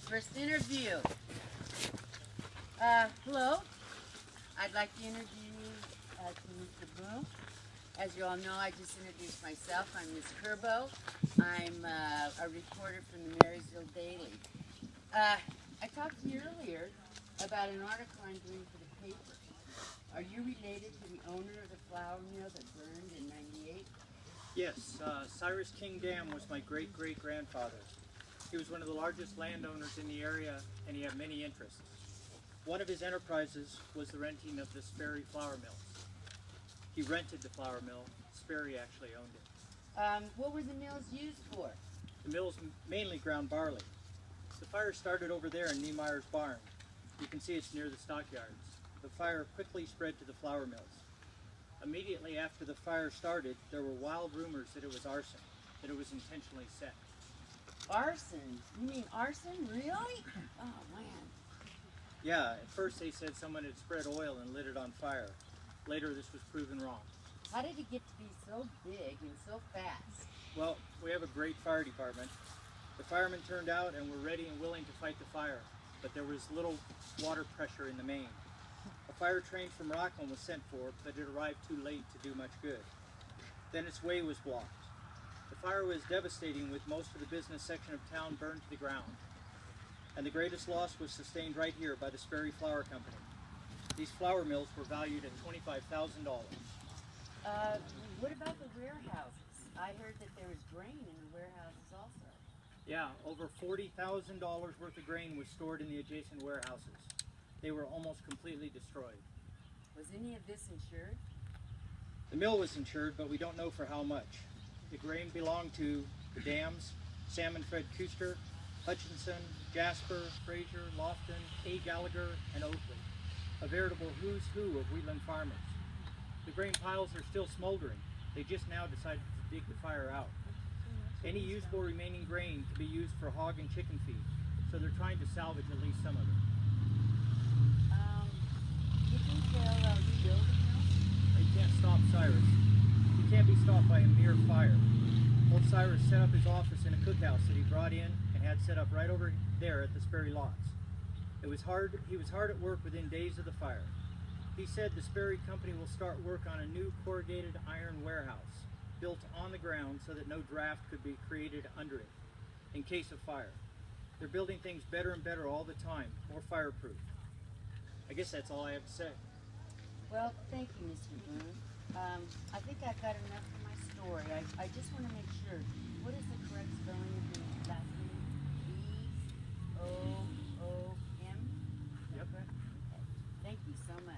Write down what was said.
First interview. Hello. I'd like to introduce you to Mr. Boom. As you all know, I just introduced myself. I'm Miss Kerbo. I'm a reporter from the Marysville Daily. I talked to you earlier about an article I'm doing for the paper. Are you related to the owner of the flour mill that burned in '98? Yes, Cyrus King Dam was my great-great-grandfather. He was one of the largest landowners in the area, and he had many interests. One of his enterprises was the renting of the Sperry Flour Mill. He rented the flour mill. Sperry actually owned it. What were the mills used for? The mills mainly ground barley. The fire started over there in Niemeyer's barn. You can see it's near the stockyards. The fire quickly spread to the flour mills. Immediately after the fire started, there were wild rumors that it was arson, that it was intentionally set. Arson? You mean arson? Really? Oh, man. Yeah, at first they said someone had spread oil and lit it on fire. Later this was proven wrong. How did it get to be so big and so fast? Well, we have a great fire department. The firemen turned out and were ready and willing to fight the fire, but there was little water pressure in the main. A fire train from Rockland was sent for, but it arrived too late to do much good. Then its way was blocked. The fire was devastating, with most of the business section of town burned to the ground. And the greatest loss was sustained right here by the Sperry Flour Company. These flour mills were valued at $25,000. What about the warehouses? I heard that there was grain in the warehouses also. Yeah, over $40,000 worth of grain was stored in the adjacent warehouses. They were almost completely destroyed. Was any of this insured? The mill was insured, but we don't know for how much. The grain belonged to the dams, Sam and Fred Kuster, Hutchinson, Jasper, Fraser, Lofton, Gallager, and Oakley. A veritable who's who of Wheatland farmers. The grain piles are still smoldering. They just now decided to dig the fire out. Any usable remaining grain can be used for hog and chicken feed, so they're trying to salvage at least some of it. Did you tell rebuild the mill? You can't stop Cyrus. He can't be stopped by a mere fire. Old Cyrus set up his office in a cookhouse that he brought in and had set up right over there at the Sperry lots. He was hard at work within days of the fire. He said the Sperry Company will start work on a new corrugated iron warehouse built on the ground so that no draft could be created under it in case of fire. They're building things better and better all the time, more fireproof. I guess that's all I have to say. Well, thank you, Mr. Boone. I think I've got enough for my story. I just want to make sure. What is the correct spelling of your